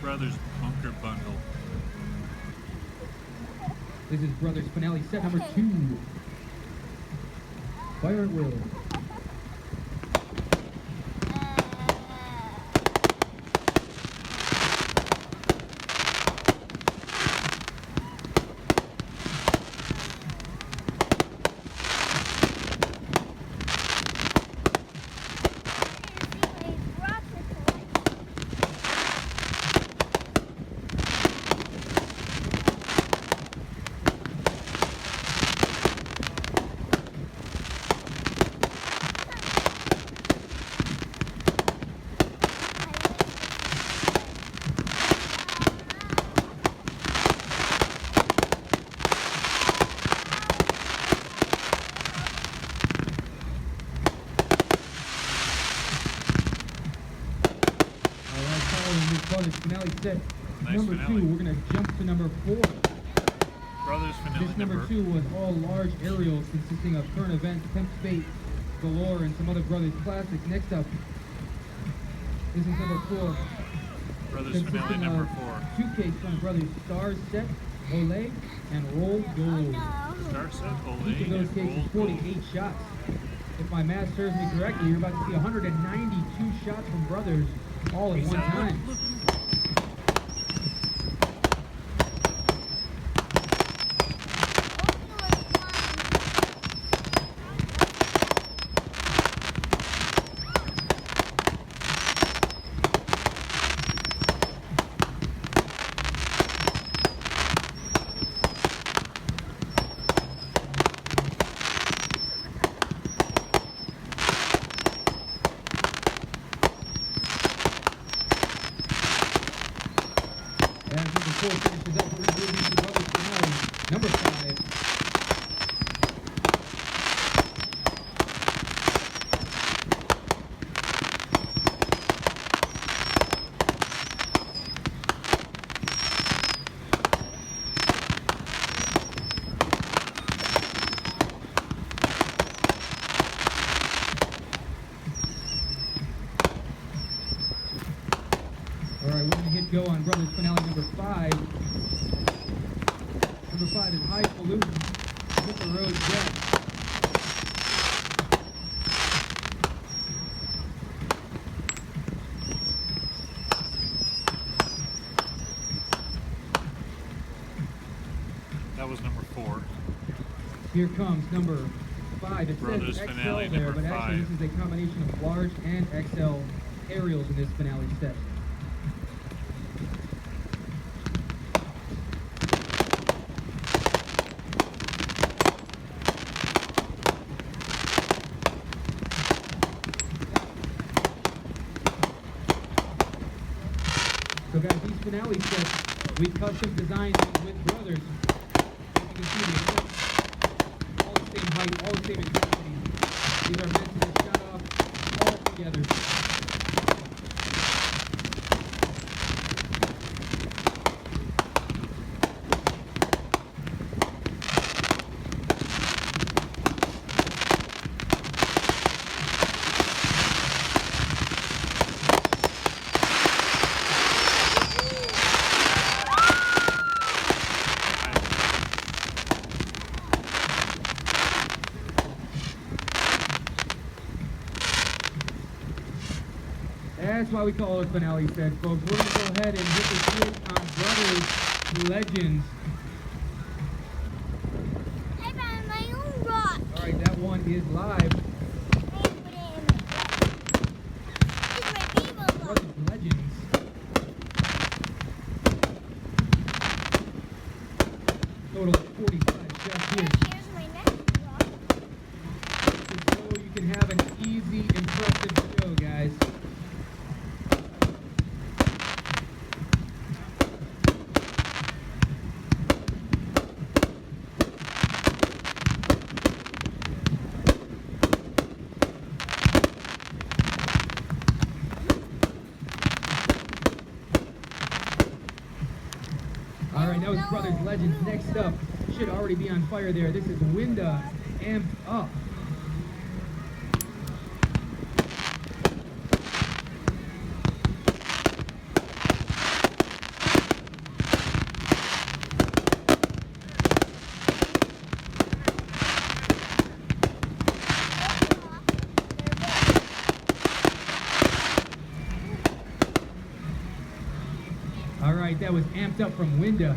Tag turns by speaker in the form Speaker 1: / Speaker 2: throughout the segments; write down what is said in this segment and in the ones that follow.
Speaker 1: Brothers Bunker Bundle.
Speaker 2: This is Brothers finale set number 2. Fire at will. Finale set number 2. We're going to jump to number 4.
Speaker 1: Brothers finale
Speaker 2: this number 2 was all large aerials consisting of current events, Tempt, Galore, and some other Brothers classics. Next up, this is number 4.
Speaker 1: Brothers finale number 4.
Speaker 2: 2K from Brothers Stars set, Olay, and Roll Gold.
Speaker 1: Star set, Olay,
Speaker 2: each of those cases 48 shots. If my math serves me correctly, you're about to see 192 shots from Brothers all at one time. Number 5. All right, we're going to hit go on Brothers finale number 5. Number 5 is High Falutin, Hit the Road Jet.
Speaker 1: That was number 4.
Speaker 2: Here comes number 5. It
Speaker 1: Brothers
Speaker 2: says XL
Speaker 1: finale
Speaker 2: there,
Speaker 1: number
Speaker 2: but actually
Speaker 1: 5.
Speaker 2: this is a combination of large and XL aerials in this finale set. So guys, these finale sets, we custom designed these with Brothers. As you can see, they're all the same height, all the same intensity. These are meant to be shot off all together. That's why we call it finale set, folks. We're going to go ahead and hit the switch on Brothers Legends.
Speaker 3: I found my own rock.
Speaker 2: All right, that one is live.
Speaker 3: It's my favorite rock.
Speaker 2: Brothers Legends. Total of 45 shots here.
Speaker 3: Here's my next rock.
Speaker 2: So you can have an easy, impressive show, guys. Alright, that was Brothers Legends. Next up, should already be on fire there. This is WINDA-AMPED. All right, that was Amped Up from Winda.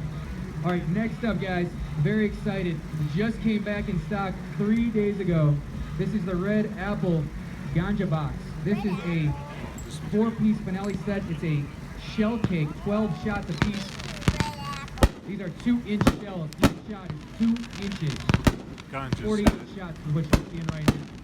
Speaker 2: All right, next up, guys, very excited. Just came back in stock 3 days ago. This is the Red Apple Ganja box. This is a 4-piece finale set. It's a shell cake, 12 shots a piece. These are 2-inch shells. Each shot is 2 inches.
Speaker 1: Ganja
Speaker 2: 48
Speaker 1: set.
Speaker 2: shots is what you're seeing right here.